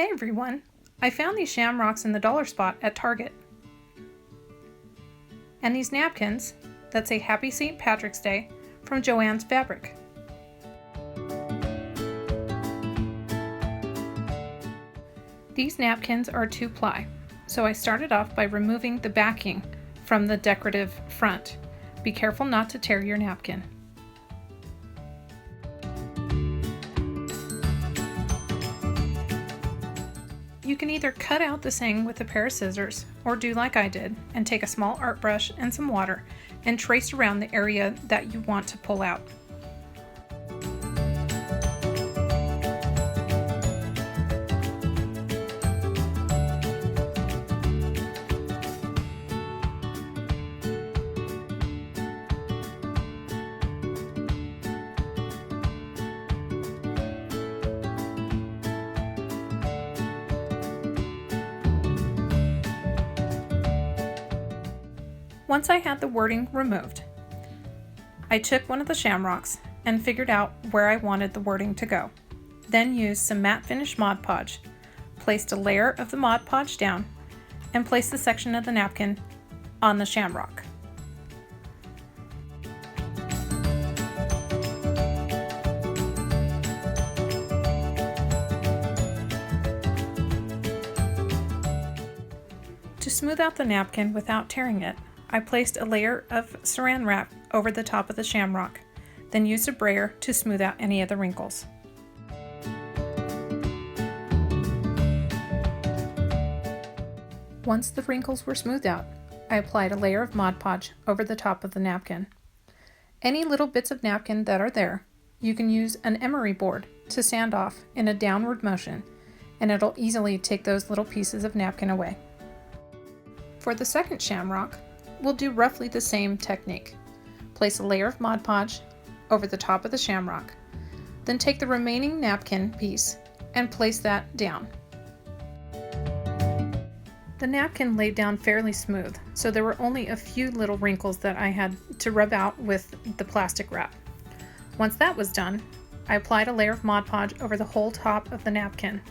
Hey everyone! I found these shamrocks in the dollar spot at Target. And these napkins that say Happy St. Patrick's Day from Joann's Fabric. These napkins are 2-ply, so I started off by removing the backing from the decorative front. Be careful not to tear your napkin. You can either cut out the saying with a pair of scissors or do like I did and take a small art brush and some water and trace around the area that you want to pull out. Once I had the wording removed, I took one of the shamrocks and figured out where I wanted the wording to go. Then used some matte finish Mod Podge, placed a layer of the Mod Podge down, and placed the section of the napkin on the shamrock. To smooth out the napkin without tearing it, I placed a layer of saran wrap over the top of the shamrock, then used a brayer to smooth out any of the wrinkles. Once the wrinkles were smoothed out, I applied a layer of Mod Podge over the top of the napkin. Any little bits of napkin that are there, you can use an emery board to sand off in a downward motion, and it'll easily take those little pieces of napkin away. For the second shamrock, we'll do roughly the same technique. Place a layer of Mod Podge over the top of the shamrock, then take the remaining napkin piece and place that down. The napkin laid down fairly smooth, so there were only a few little wrinkles that I had to rub out with the plastic wrap. Once that was done, I applied a layer of Mod Podge over the whole top of the napkin.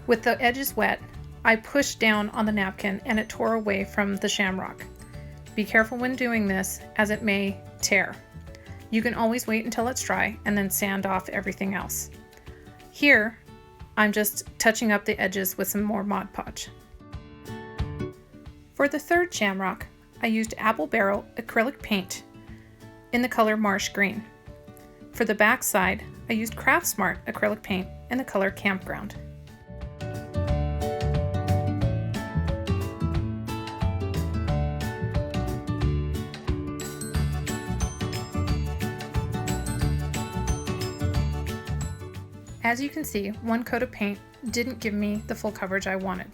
With the edges wet, I pushed down on the napkin and it tore away from the shamrock. Be careful when doing this, as it may tear. You can always wait until it's dry and then sand off everything else. Here, I'm just touching up the edges with some more Mod Podge. For the third shamrock, I used apple barrel acrylic paint in the color marsh green. For the back side, I used Craft Smart acrylic paint in the color campground. As you can see, one coat of paint didn't give me the full coverage I wanted.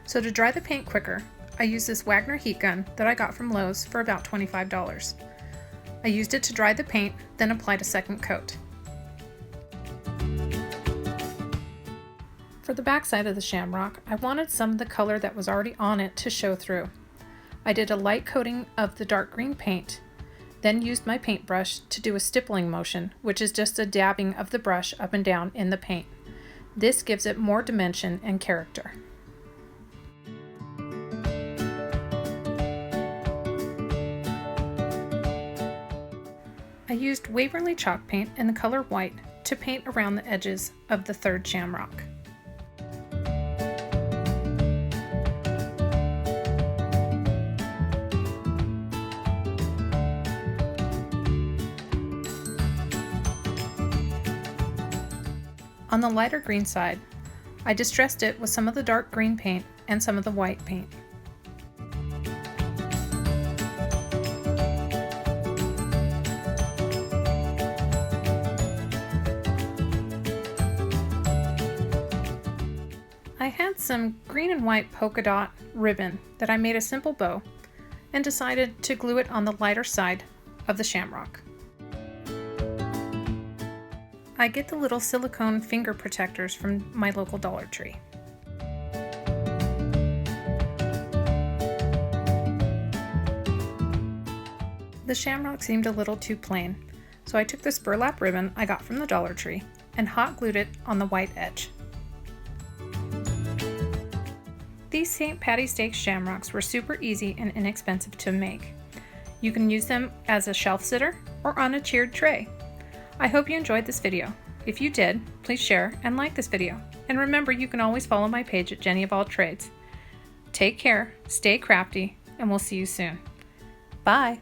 So to dry the paint quicker, I used this Wagner heat gun that I got from Lowe's for about $25. I used it to dry the paint, then applied a second coat. For the back side of the shamrock, I wanted some of the color that was already on it to show through. I did a light coating of the dark green paint, then used my paintbrush to do a stippling motion, which is just a dabbing of the brush up and down in the paint. This gives it more dimension and character. I used Waverly chalk paint in the color white to paint around the edges of the third shamrock. On the lighter green side, I distressed it with some of the dark green paint and some of the white paint. I had some green and white polka dot ribbon that I made a simple bow and decided to glue it on the lighter side of the shamrock. I get the little silicone finger protectors from my local Dollar Tree. The shamrock seemed a little too plain, so I took this burlap ribbon I got from the Dollar Tree and hot glued it on the white edge. These St. Patty's Day shamrocks were super easy and inexpensive to make. You can use them as a shelf sitter or on a tiered tray. I hope you enjoyed this video. If you did, please share and like this video. And remember, you can always follow my page at Jenny of All Trades. Take care, stay crafty, and we'll see you soon. Bye!